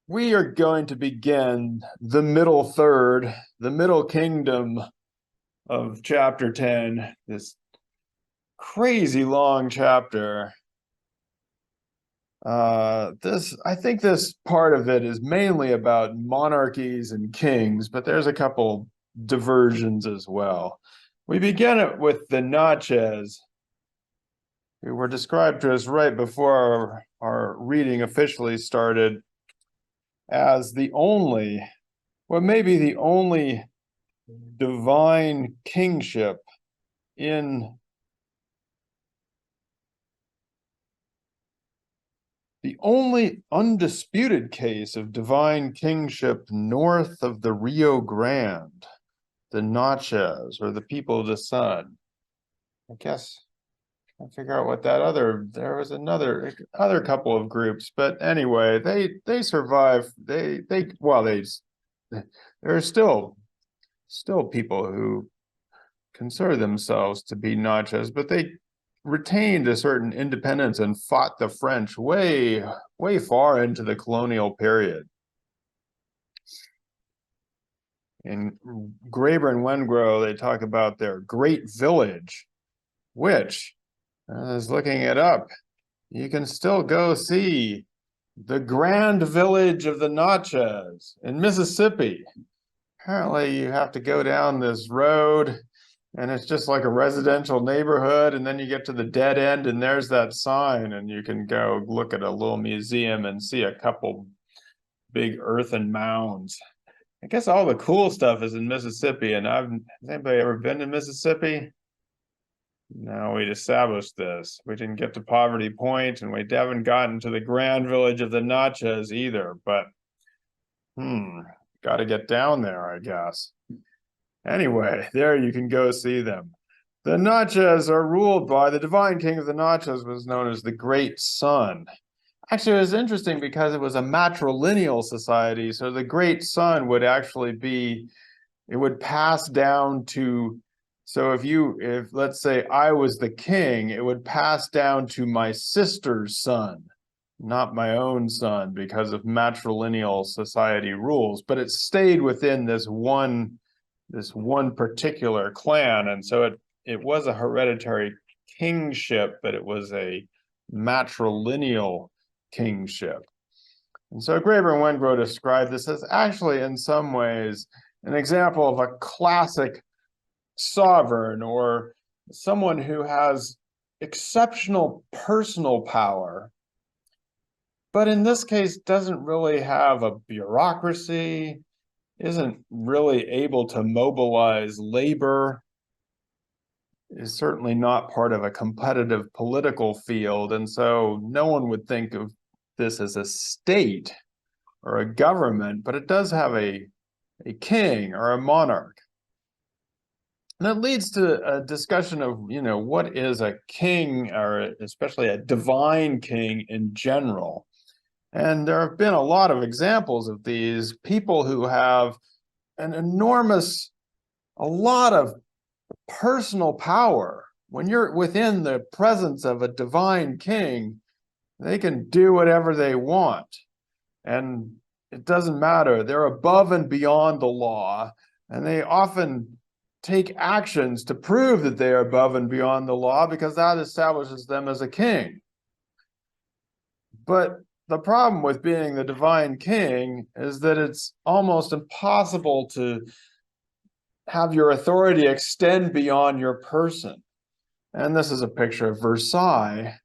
We are going to begin the middle third, the middle kingdom of chapter 10, this crazy long chapter. I think this part of it is mainly about monarchies and kings, but there's a couple diversions as well. We begin it with the Natchez, who were described to us right before our reading officially started as the only, well, maybe the only divine kingship in the only undisputed case of divine kingship north of the Rio Grande, the Natchez, or the people of the sun. I guess I figure out what that there was other couple of groups, but anyway, they survive. There are still people who consider themselves to be Natchez, but they retained a certain independence and fought the French way far into the colonial period. In Graeber and Wengrow, they talk about their great village, which, I was looking it up, you can still go see the grand village of the Natchez in Mississippi. Apparently, you have to go down this road, and it's just like a residential neighborhood, and then you get to the dead end, and there's that sign, and you can go look at a little museum and see a couple big earthen mounds. I guess all the cool stuff is in Mississippi, and has anybody ever been to Mississippi? No, we'd established this. We didn't get to Poverty Point, and we haven't gotten to the grand village of the Natchez either, but got to get down there, I guess. Anyway, there you can go see them. The Natchez are ruled by the divine king of the Natchez, was known as the Great Sun. Actually, it was interesting because it was a matrilineal society, so the Great Sun would actually be, it would pass down to, so if let's say I was the king, it would pass down to my sister's son, not my own son, because of matrilineal society rules, but it stayed within this one particular clan, and so it was a hereditary kingship, but it was a matrilineal kingship. And so Graeber and Wengrow described this as actually, in some ways, an example of a classic sovereign, or someone who has exceptional personal power, but in this case doesn't really have a bureaucracy, isn't really able to mobilize labor, is certainly not part of a competitive political field, and so no one would think of this as a state or a government, but it does have a king or a monarch. And that leads to a discussion of, what is a king, or especially a divine king in general. And there have been a lot of examples of these people who have a lot of personal power. When you're within the presence of a divine king, they can do whatever they want. And it doesn't matter. They're above and beyond the law, and they often take actions to prove that they are above and beyond the law, because that establishes them as a king. But the problem with being the divine king is that it's almost impossible to have your authority extend beyond your person. And this is a picture of Versailles,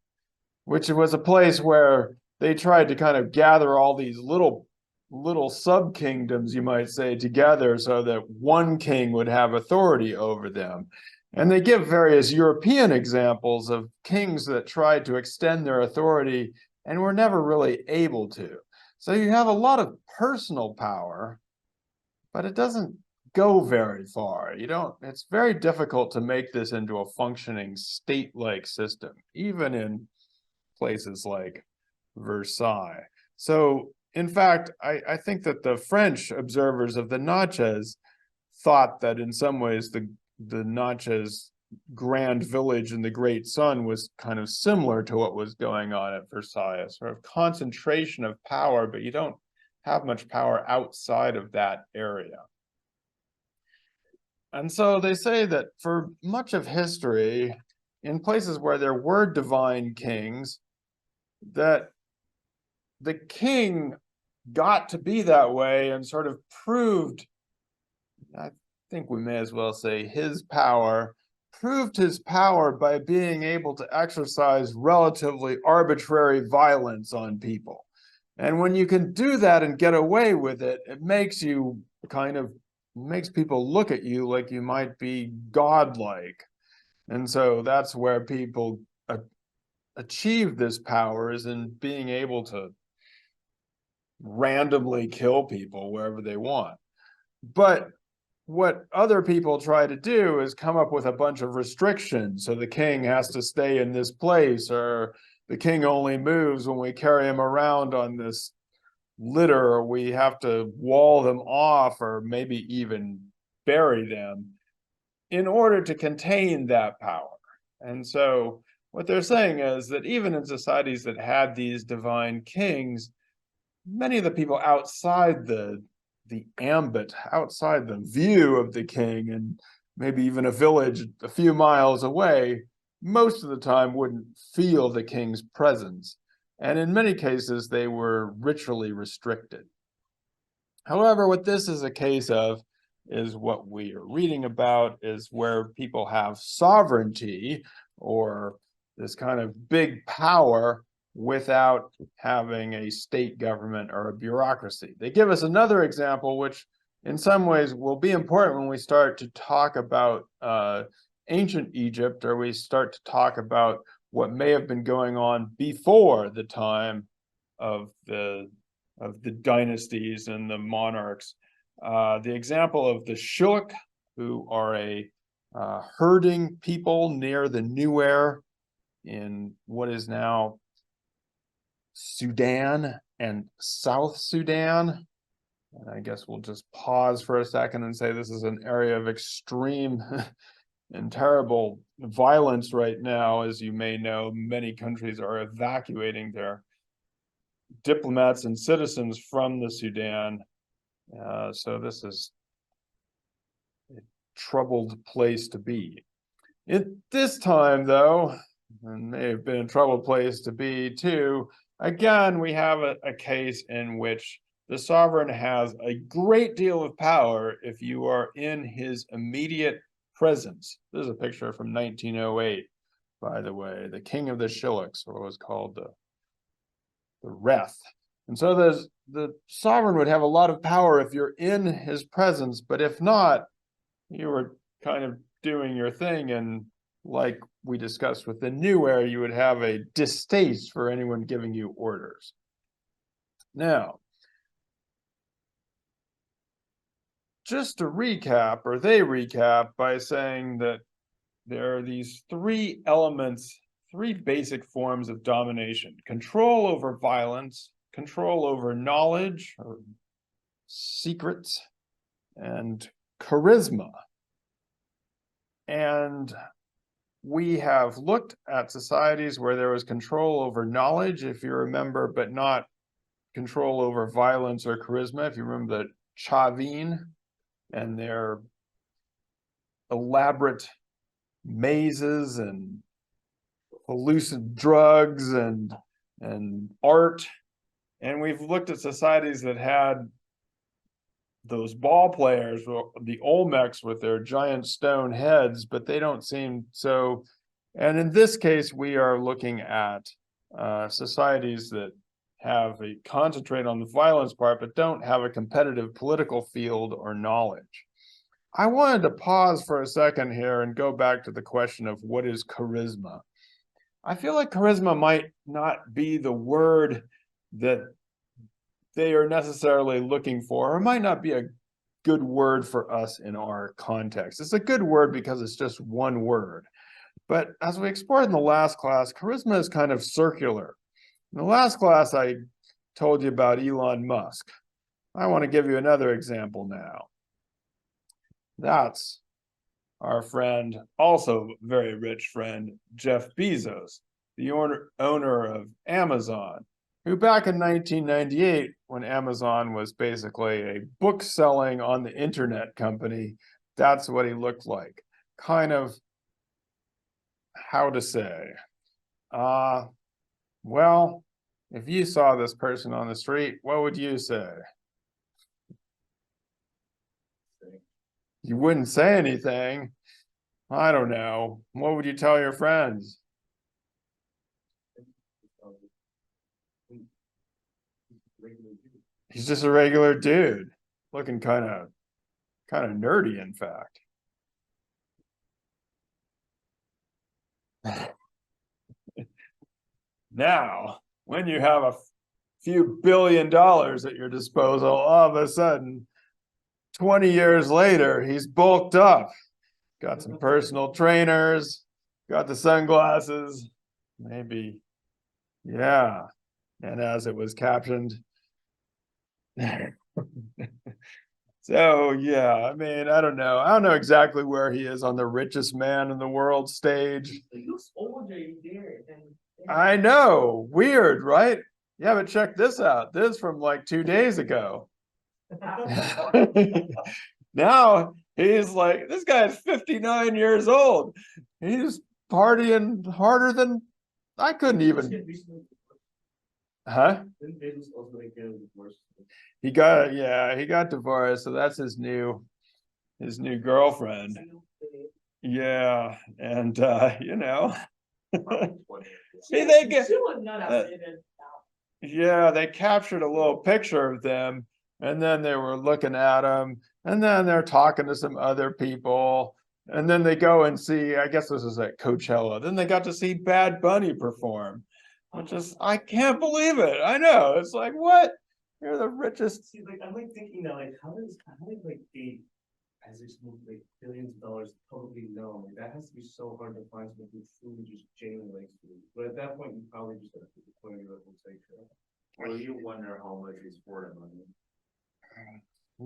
which was a place where they tried to kind of gather all these little sub-kingdoms, you might say, together so that one king would have authority over them. And they give various European examples of kings that tried to extend their authority and were never really able to. So you have a lot of personal power, but it doesn't go very far. It's very difficult to make this into a functioning state-like system, even in places like Versailles. So in fact, I think that the French observers of the Natchez thought that in some ways the Natchez grand village in the Great Sun was kind of similar to what was going on at Versailles, sort of concentration of power, but you don't have much power outside of that area. And so they say that for much of history, in places where there were divine kings, that the king got to be that way and sort of proved, I think we may as well say proved his power by being able to exercise relatively arbitrary violence on people. And when you can do that and get away with it, it makes you makes people look at you like you might be godlike. And so that's where people achieve this power, is in being able to randomly kill people wherever they want. But what other people try to do is come up with a bunch of restrictions. So the king has to stay in this place, or the king only moves when we carry him around on this litter, or we have to wall them off, or maybe even bury them in order to contain that power. And so what they're saying is that even in societies that had these divine kings, many of the people outside the ambit, outside the view of the king, and maybe even a village a few miles away, most of the time wouldn't feel the king's presence. And in many cases, they were ritually restricted. However, what this is a case of is what we are reading about, is where people have sovereignty, or this kind of big power, without having a state government or a bureaucracy. They give us another example, which in some ways will be important when we start to talk about ancient Egypt, or we start to talk about what may have been going on before the time of the dynasties and the monarchs. The example of the Shilluk, who are a herding people near the Nuer in what is now Sudan and South Sudan. And I guess we'll just pause for a second and say this is an area of extreme and terrible violence right now. As you may know, many countries are evacuating their diplomats and citizens from the Sudan. So this is a troubled place to be. At this time, though, and may have been a troubled place to be too, again, we have a case in which the sovereign has a great deal of power if you are in his immediate presence. This is a picture from 1908, by the way, the king of the Shilluks, or what was called the reth. And so the sovereign would have a lot of power if you're in his presence, but if not, you were kind of doing your thing, and like we discussed with the Nuer, you would have a distaste for anyone giving you orders. Now, just to recap, or they recap by saying that there are these three elements, three basic forms of domination: control over violence, control over knowledge or secrets, and charisma. And we have looked at societies where there was control over knowledge, if you remember, but not control over violence or charisma. If you remember the Chavín and their elaborate mazes and hallucinogenic drugs and art. And we've looked at societies that had those ball players, the Olmecs, with their giant stone heads, but they don't seem so. And in this case, we are looking at societies that concentrate on the violence part, but don't have a competitive political field or knowledge. I wanted to pause for a second here and go back to the question of what is charisma. I feel like charisma might not be the word that they are necessarily looking for, or might not be a good word for us in our context. It's a good word because it's just one word. But as we explored in the last class, charisma is kind of circular. In the last class, I told you about Elon Musk. I want to give you another example now. That's our friend, also very rich friend, Jeff Bezos, the owner of Amazon. who back in 1998, when Amazon was basically a book selling on the internet company, that's what he looked like. Kind of, how to say, well, if you saw this person on the street, what would you say? You wouldn't say anything. I don't know. What would you tell your friends? He's just a regular dude, looking kind of nerdy, in fact. Now, when you have a few $1 billion at your disposal, all of a sudden, 20 years later, he's bulked up. Got some personal trainers, got the sunglasses, maybe, yeah. And as it was captioned, so yeah, I mean, I don't know. I don't know exactly where he is on the richest man in the world stage. He looks older there. I know, weird, right? Yeah, but check this out. This from like 2 days ago. Now he's like, this guy's 59 years old. He's partying harder than I couldn't even. Huh? He got divorced, so that's his new girlfriend. Yeah, and you know. See, they get yeah, they captured a little picture of them, and then they were looking at him, and then they're talking to some other people, and then they go and see, I guess this is at Coachella, then they got to see Bad Bunny perform, which is, I can't believe it. I know, it's like, what? You're the richest. See, like, I'm like thinking now, like, how did like the as it's like billions of dollars publicly known? Like, that has to be so hard to find someone who truly just genuinely likes food. But at that point, you probably just have to put your local station. Or you wonder how much is for them.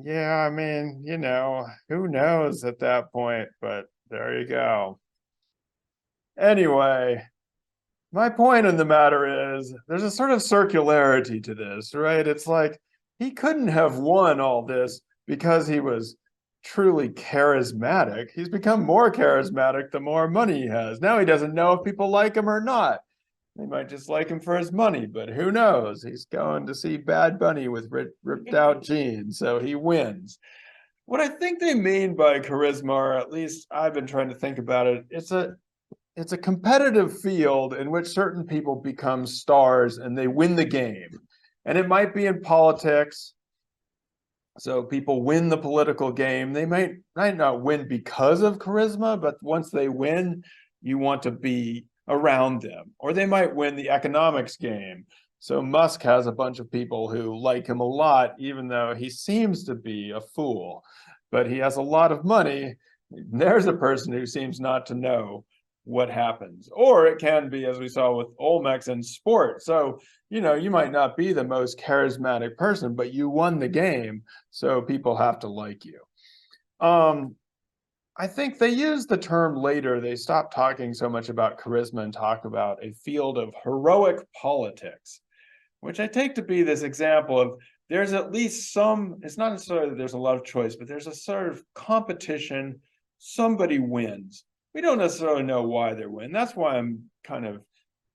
Yeah, I mean, you know, who knows at that point, but there you go. Anyway, my point in the matter is there's a sort of circularity to this, right? It's like he couldn't have won all this because he was truly charismatic. He's become more charismatic the more money he has. Now he doesn't know if people like him or not. They might just like him for his money, but who knows? He's going to see Bad Bunny with ripped out jeans, so he wins. What I think they mean by charisma, or at least I've been trying to think about it, it's a competitive field in which certain people become stars and they win the game. And it might be in politics. So people win the political game. They might not win because of charisma, but once they win, you want to be around them. Or they might win the economics game. So Musk has a bunch of people who like him a lot, even though he seems to be a fool. But he has a lot of money. There's a person who seems not to know what happens. Or it can be, as we saw with Olmecs in sport. So, you know, you might not be the most charismatic person, but you won the game, so people have to like you. I think they used the term later. They stopped talking so much about charisma and talk about a field of heroic politics, which I take to be this example of there's at least some, it's not necessarily that there's a lot of choice, but there's a sort of competition. Somebody wins. We don't necessarily know why they win. That's why I'm kind of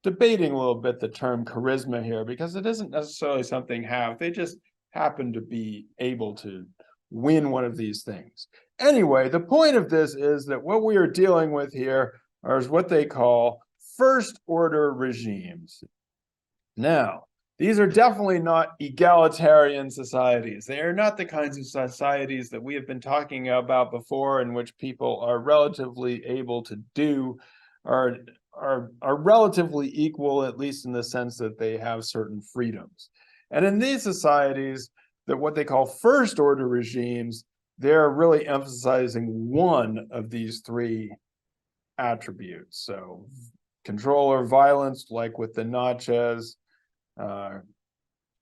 debating a little bit the term charisma here, because it isn't necessarily something they just happen to be able to win one of these things. Anyway, the point of this is that what we are dealing with here is what they call first order regimes. Now, these are definitely not egalitarian societies. They are not the kinds of societies that we have been talking about before, in which people are relatively able to do, are relatively equal, at least in the sense that they have certain freedoms. And in these societies, that what they call first order regimes, they're really emphasizing one of these three attributes. So control or violence, like with the Natchez,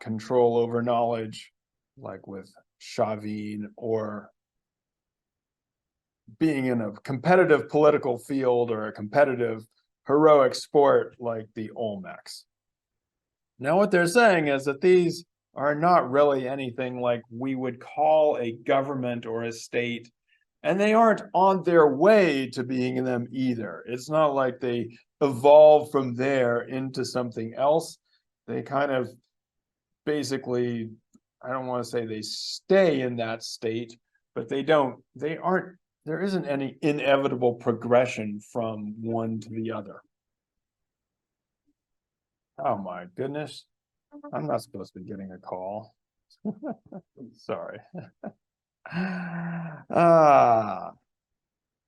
control over knowledge, like with Chavín, or being in a competitive political field or a competitive heroic sport like the Olmecs. Now, what they're saying is that these are not really anything like we would call a government or a state, and they aren't on their way to being them either. It's not like they evolve from there into something else. They kind of basically, I don't want to say they stay in that state, but there isn't any inevitable progression from one to the other. Oh my goodness. I'm not supposed to be getting a call. Sorry.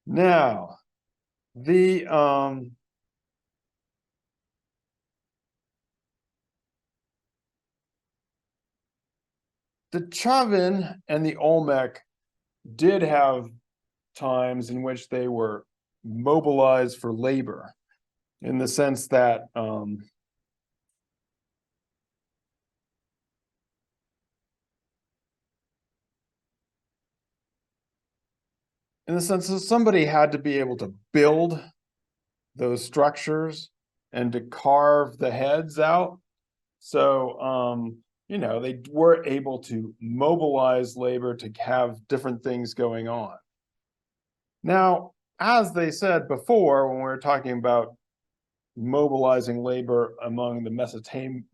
Now the Chavín and the Olmec did have times in which they were mobilized for labor, in the sense that somebody had to be able to build those structures and to carve the heads out. So they were able to mobilize labor to have different things going on. Now, as they said before, when we were talking about mobilizing labor among the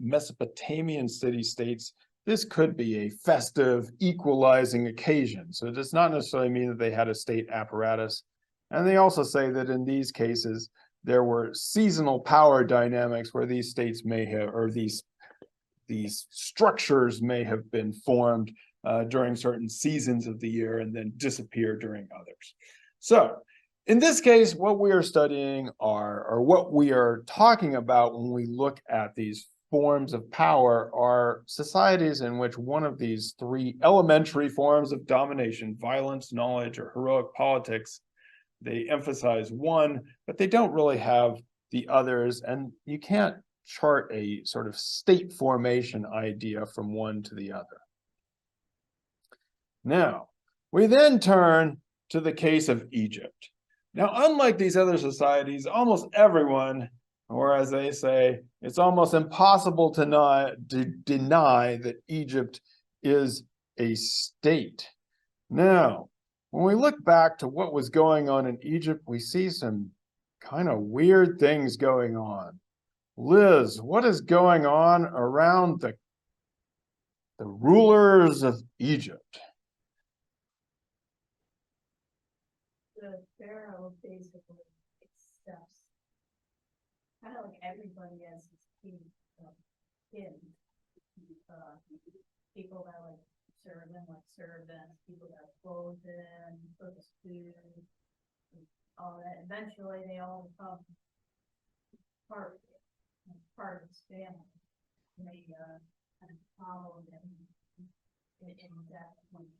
Mesopotamian city-states, this could be a festive, equalizing occasion. So it does not necessarily mean that they had a state apparatus. And they also say that in these cases, there were seasonal power dynamics where these states may have, or these structures may have been formed during certain seasons of the year and then disappear during others. So in this case, what we are studying or what we are talking about when we look at these forms of power are societies in which one of these three elementary forms of domination, violence, knowledge, or heroic politics, they emphasize one, but they don't really have the others, and you can't chart a sort of state formation idea from one to the other. Now, we then turn to the case of Egypt. Now, unlike these other societies, almost everyone, or as they say, it's almost impossible to deny that Egypt is a state. Now, when we look back to what was going on in Egypt, we see some kind of weird things going on. Liz, what is going on around the rulers of Egypt? The pharaoh basically accepts kind of like everybody as his king. People that like serve him like servants, people that clothe him, cook his food, all that. Eventually, they all become part of his family. And they kind of follow him in that point.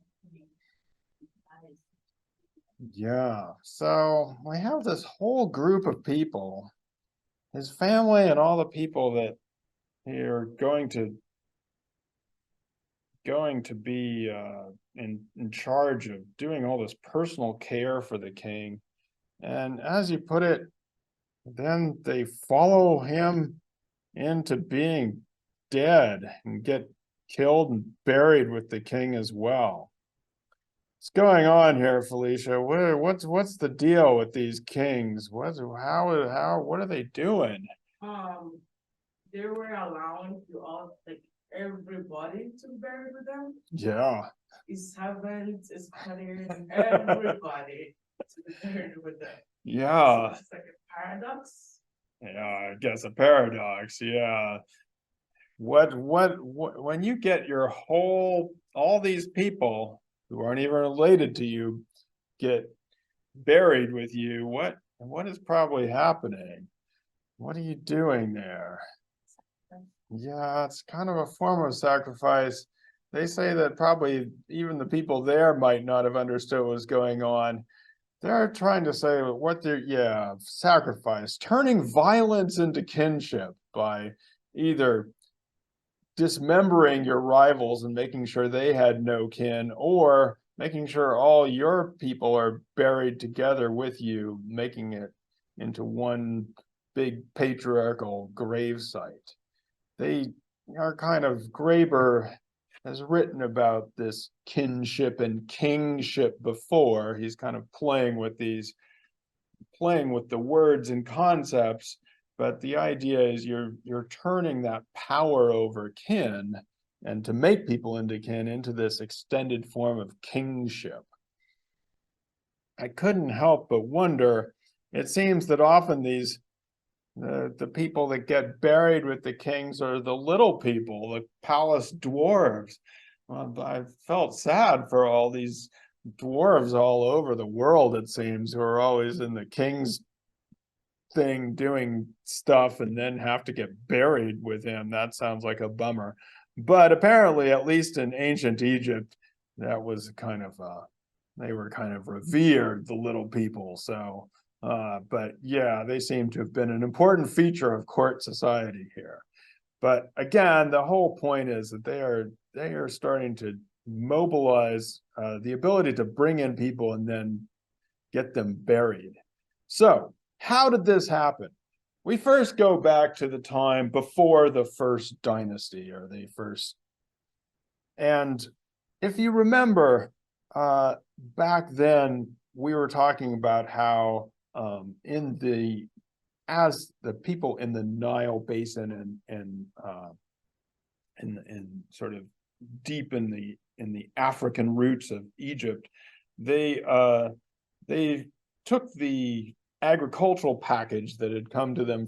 Yeah, so we have this whole group of people, his family and all the people that are going to be in charge of doing all this personal care for the king. And as you put it, then they follow him into being dead and get killed and buried with the king as well. What's going on here, Felicia? What's the deal with these kings? What are they doing? They were allowing to all like everybody to be buried with them. Yeah. His servants, his colleagues, everybody to be buried with them. Yeah. So it's like a paradox. Yeah, I guess a paradox. Yeah. When you get all these people who aren't even related to you get buried with you, what is probably happening? What are you doing there? Yeah, it's kind of a form of sacrifice. They say that probably even the people there might not have understood what was going on. They're trying to say sacrifice, turning violence into kinship by either dismembering your rivals and making sure they had no kin, or making sure all your people are buried together with you, making it into one big patriarchal grave site. They our kind of Graeber has written about this kinship and kingship before. He's kind of playing with the words and concepts, but the idea is you're turning that power over kin and to make people into kin into this extended form of kingship. I couldn't help but wonder, it seems that often the people that get buried with the kings are the little people, the palace dwarves. I felt sad for all these dwarves all over the world, it seems, who are always in the king's thing doing stuff and then have to get buried with him. That sounds like a bummer. But apparently, at least in ancient Egypt, that was kind of, they were kind of revered, the little people. So, but yeah, they seem to have been an important feature of court society here. But again, the whole point is that they are starting to mobilize the ability to bring in people and then get them buried. So how did this happen? We first go back to the time before the first dynasty, or the first. And if you remember, back then we were talking about how as the people in the Nile Basin and sort of deep in the African roots of Egypt, they took the agricultural package that had come to them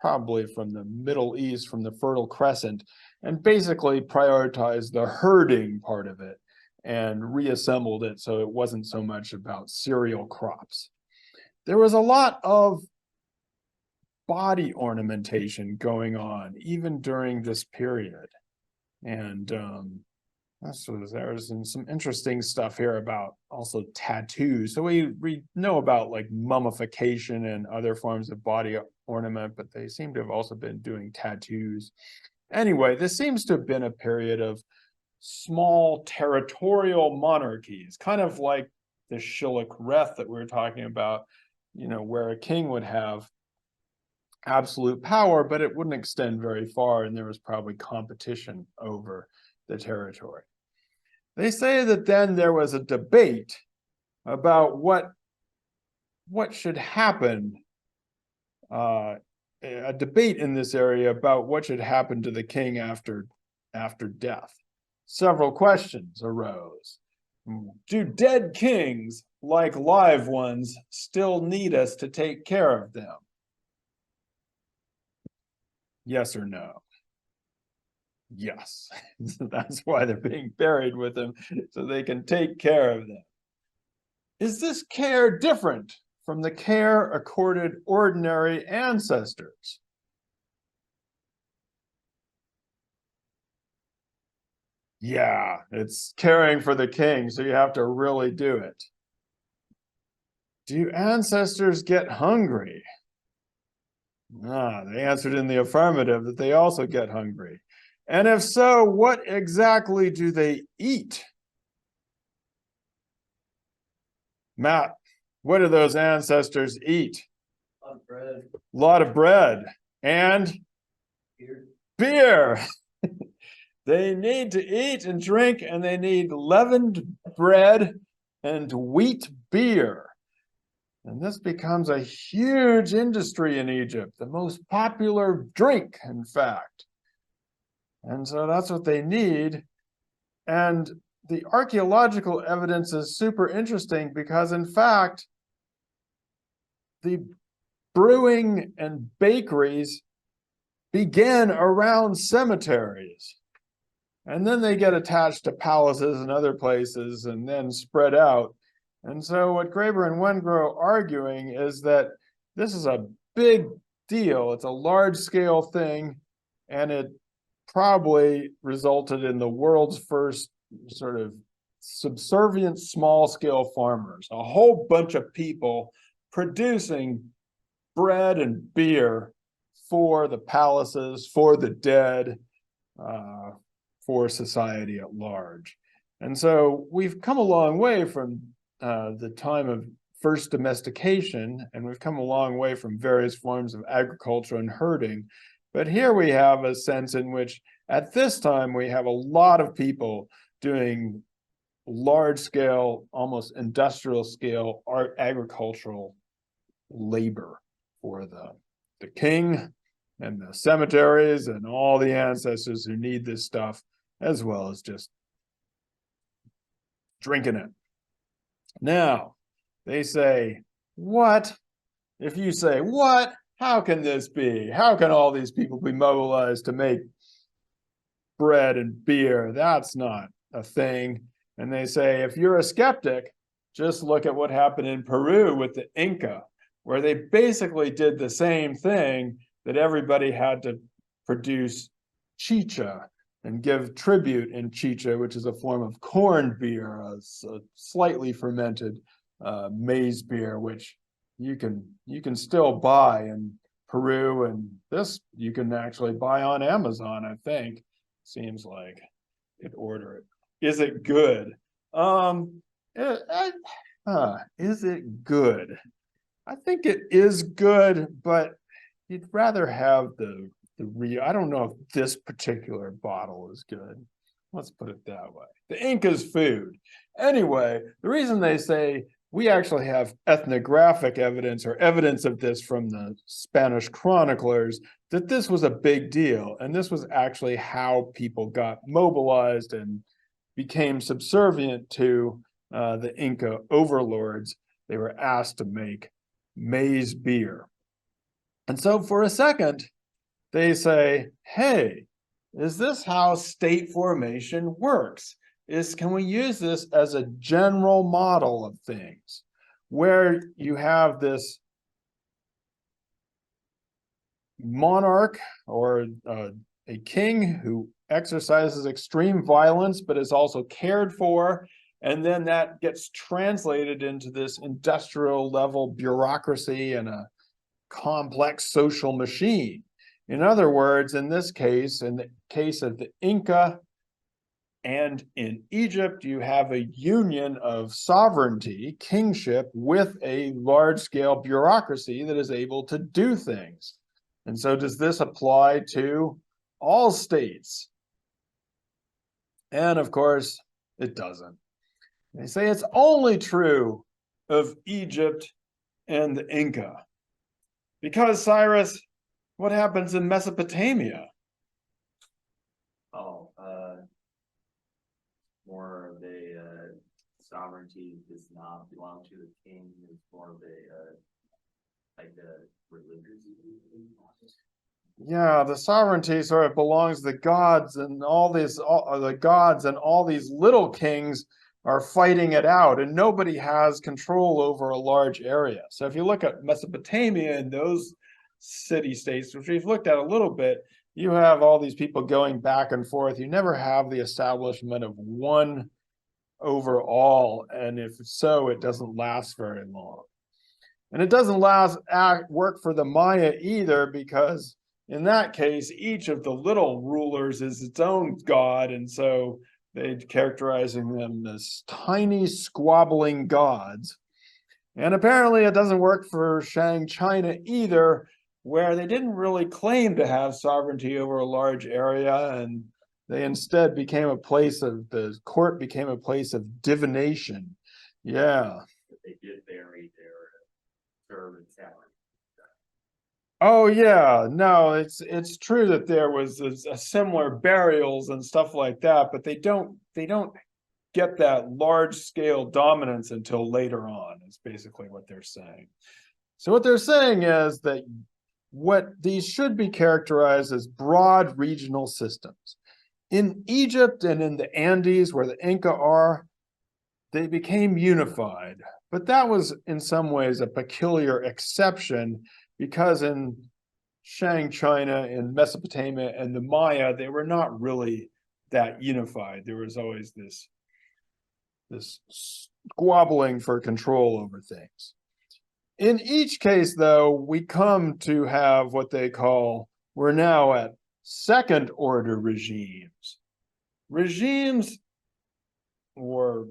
probably from the Middle East, from the Fertile Crescent, and basically prioritized the herding part of it and reassembled it so it wasn't so much about cereal crops. There was a lot of body ornamentation going on even during this period. And there's some interesting stuff here about also tattoos. So we know about like mummification and other forms of body ornament, but they seem to have also been doing tattoos. Anyway, this seems to have been a period of small territorial monarchies, kind of like the Shilluk reth that we were talking about, where a king would have absolute power, but it wouldn't extend very far, and there was probably competition over the territory. They say that then there was a debate about what should happen, a debate in this area about what should happen to the king after death. Several questions arose. Do dead kings, like live ones, still need us to take care of them? Yes or no? Yes. That's why they're being buried with them, so they can take care of them. Is this care different from the care accorded ordinary ancestors? Yeah, it's caring for the king, so you have to really do it. Do ancestors get hungry? They answered in the affirmative that they also get hungry. And if so, what exactly do they eat? Matt, what do those ancestors eat? A lot of bread. A lot of bread. And? Beer. They need to eat and drink, and they need leavened bread and wheat beer. And this becomes a huge industry in Egypt, the most popular drink, in fact. And so that's what they need. And the archaeological evidence is super interesting because, in fact, the brewing and bakeries begin around cemeteries. And then they get attached to palaces and other places and then spread out. And so what Graeber and Wengrow are arguing is that this is a big deal. It's a large-scale thing, and it probably resulted in the world's first sort of subservient small-scale farmers, a whole bunch of people producing bread and beer for the palaces, for the dead, for society at large. And so we've come a long way from the time of first domestication, and we've come a long way from various forms of agriculture and herding. But here we have a sense in which at this time we have a lot of people doing large scale, almost industrial scale agricultural labor for the king and the cemeteries and all the ancestors who need this stuff, as well as just drinking it. Now, they say, what? If you say, what? How can this be? How can all these people be mobilized to make bread and beer? That's not a thing. And they say, if you're a skeptic, just look at what happened in Peru with the Inca, where they basically did the same thing, that everybody had to produce chicha and give tribute in chicha, which is a form of corn beer, a slightly fermented maize beer, which you can still buy in Peru, and this you can actually buy on Amazon, I think. Seems like you could order it. Is it good? Is it good? I think it is good, but you'd rather have the real. I don't know if this particular bottle is good. Let's put it that way. The Inca's food. Anyway, the reason they say we actually have ethnographic evidence or evidence of this from the Spanish chroniclers, that this was a big deal. And this was actually how people got mobilized and became subservient to the Inca overlords. They were asked to make maize beer. And so for a second, they say, hey, is this how state formation works? Can we use this as a general model of things, where you have this monarch or a king who exercises extreme violence, but is also cared for, and then that gets translated into this industrial level bureaucracy and a complex social machine. In other words, in this case, in the case of the Inca and in Egypt, you have a union of sovereignty, kingship, with a large-scale bureaucracy that is able to do things. And so does this apply to all states? And of course, it doesn't. They say it's only true of Egypt and the Inca. Because, Cyrus, what happens in Mesopotamia? More of a sovereignty does not belong to the king. It's more of a like a religious. Yeah, the sovereignty sort of belongs to the gods, and all these little kings are fighting it out, and nobody has control over a large area. So if you look at Mesopotamia and those city-states, which we've looked at a little bit, you have all these people going back and forth. You never have the establishment of one overall, and if so, it doesn't last very long. And it doesn't work for the Maya either, because in that case, each of the little rulers is its own god, and so they're characterizing them as tiny squabbling gods. And apparently it doesn't work for Shang China either, where they didn't really claim to have sovereignty over a large area, and they instead became the court became a place of divination. Yeah. But they did bury their servants out. Oh yeah, no, it's true that there was a similar burials and stuff like that, but they don't get that large scale dominance until later on, is basically what they're saying. So what they're saying is that what these should be characterized as broad regional systems. In Egypt and in the Andes, where the Inca are, they became unified. But that was in some ways a peculiar exception, because in Shang China, in Mesopotamia, and the Maya, they were not really that unified. There was always this squabbling for control over things. In each case, though, we come to have what they call, we're now at second order regimes. Regimes or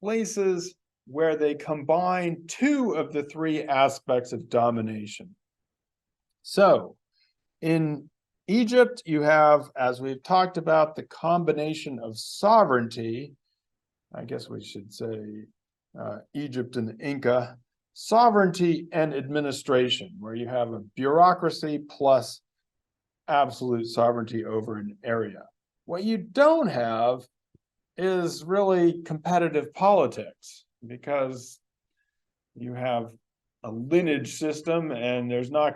places where they combine two of the three aspects of domination. So In Egypt, you have, as we've talked about, the combination of sovereignty. I guess we should say Egypt and the Inca, sovereignty and administration, where you have a bureaucracy plus absolute sovereignty over an area. What you don't have is really competitive politics, because you have a lineage system and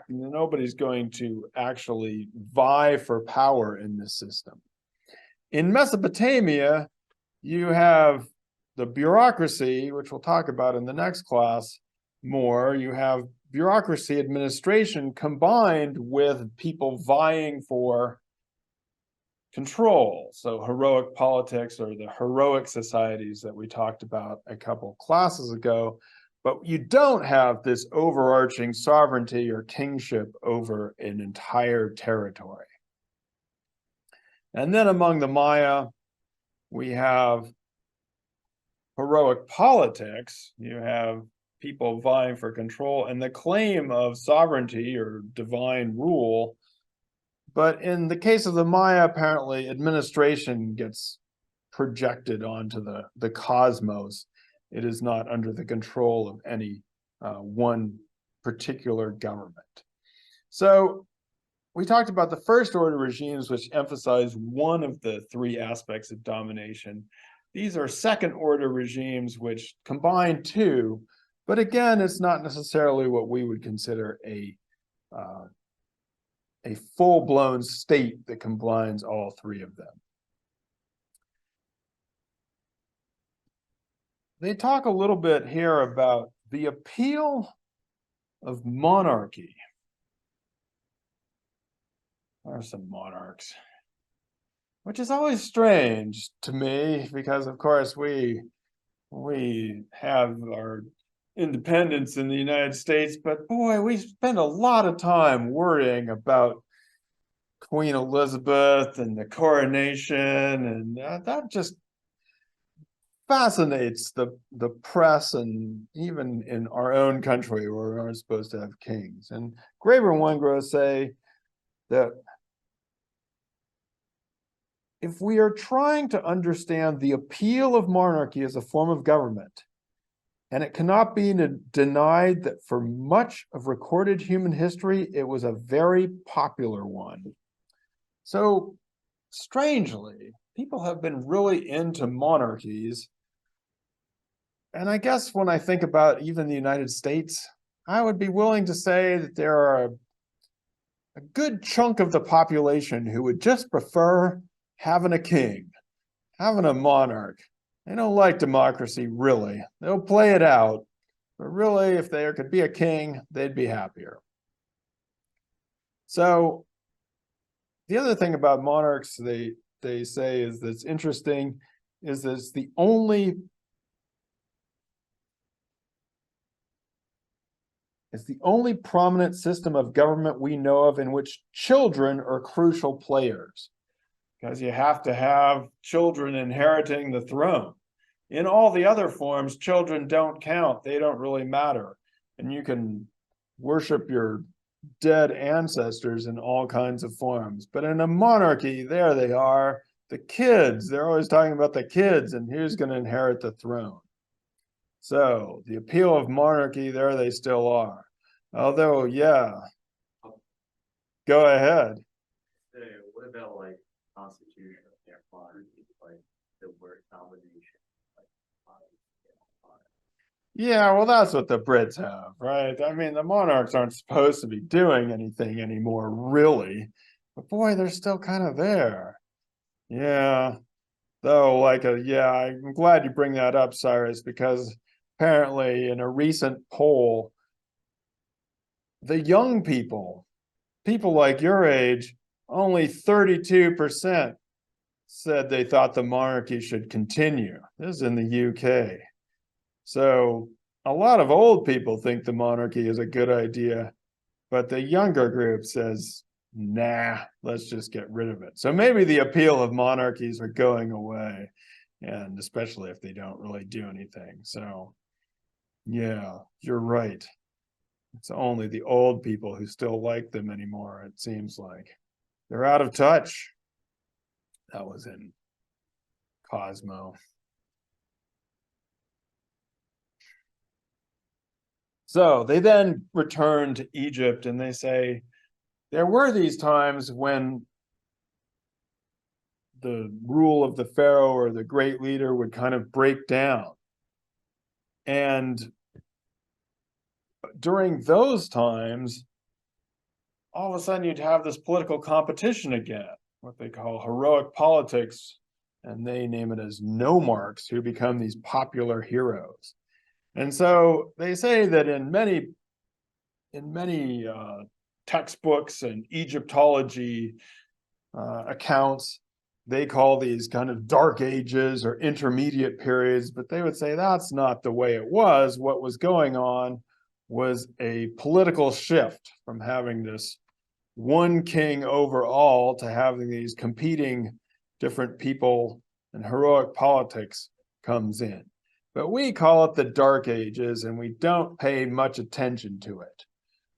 nobody's going to actually vie for power in this system. In Mesopotamia, you have the bureaucracy, which we'll talk about in the next class more. You have bureaucracy administration combined with people vying for control. So heroic politics, or the heroic societies that we talked about a couple classes ago. But you don't have this overarching sovereignty or kingship over an entire territory. And then among the Maya, we have heroic politics. You have people vying for control and the claim of sovereignty or divine rule. But in the case of the Maya, apparently administration gets projected onto the cosmos. It is not under the control of any one particular government. So we talked about the first order regimes, which emphasize one of the three aspects of domination. These are second order regimes which combine two, but again, it's not necessarily what we would consider a full-blown state that combines all three of them. They talk a little bit here about the appeal of monarchy. There are some monarchs, which is always strange to me, because of course we have our independence in the United States, but boy, we spend a lot of time worrying about Queen Elizabeth and the coronation, and that just fascinates the press, and even in our own country where we aren't supposed to have kings. And Graeber Wengrow say that if we are trying to understand the appeal of monarchy as a form of government, and it cannot be denied that for much of recorded human history, it was a very popular one. So strangely, people have been really into monarchies. And I guess when I think about even the United States, I would be willing to say that there are a good chunk of the population who would just prefer having a king, having a monarch. They don't like democracy, really. They'll play it out, but really, if there could be a king, they'd be happier. So the other thing about monarchs they say is that's interesting is that it's the only prominent system of government we know of in which children are crucial players, because you have to have children inheriting the throne. In all the other forms, children don't count. They don't really matter. And you can worship your dead ancestors in all kinds of forms. But in a monarchy, there they are, the kids. They're always talking about the kids and who's going to inherit the throne. So the appeal of monarchy, there they still are. Although, yeah, go ahead. What about like constitution of their monarchy, like the word combination? Yeah, well, that's what the Brits have, right? I mean, the monarchs aren't supposed to be doing anything anymore, really. But boy, they're still kind of there. Yeah. Though, yeah, I'm glad you bring that up, Cyrus, because apparently in a recent poll, the young people like your age, only 32% said they thought the monarchy should continue. This is in the UK. So a lot of old people think the monarchy is a good idea, but the younger group says, nah, let's just get rid of it. So maybe the appeal of monarchies are going away, and especially if they don't really do anything. So yeah, you're right. It's only the old people who still like them anymore, it seems like. They're out of touch. That was in Cosmo. So they then return to Egypt and they say, there were these times when the rule of the pharaoh or the great leader would kind of break down. And during those times, all of a sudden you'd have this political competition again, what they call heroic politics, and they name it as nomarchs, who become these popular heroes. And so they say that in many textbooks and Egyptology accounts, they call these kind of dark ages or intermediate periods, but they would say that's not the way it was. What was going on was a political shift from having this one king over all to having these competing different people, and heroic politics comes in. But we call it the Dark Ages, and we don't pay much attention to it.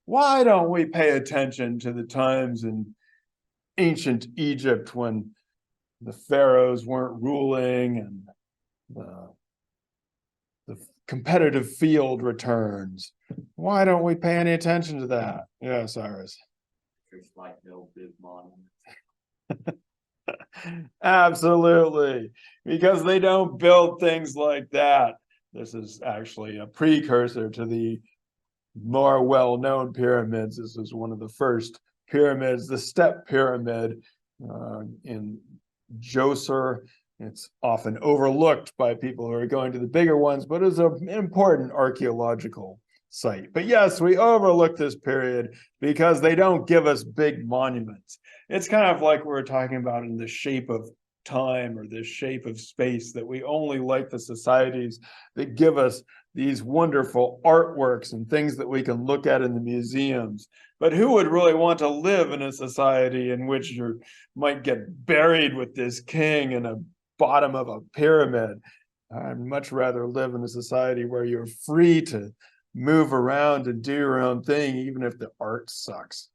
Why don't we pay attention to the times in ancient Egypt when the pharaohs weren't ruling and the competitive field returns? Why don't we pay any attention to that? Yeah, Cyrus. There's like no big monument. Absolutely, because they don't build things like that. This is actually a precursor to the more well-known pyramids. This is one of the first pyramids, the step pyramid in Djoser. It's often overlooked by people who are going to the bigger ones, but it's an important archaeological site. But yes, we overlook this period because they don't give us big monuments. It's kind of like we were talking about in the shape of time or the shape of space, that we only like the societies that give us these wonderful artworks and things that we can look at in the museums. But who would really want to live in a society in which you might get buried with this king in a bottom of a pyramid? I'd much rather live in a society where you're free to move around and do your own thing, even if the art sucks.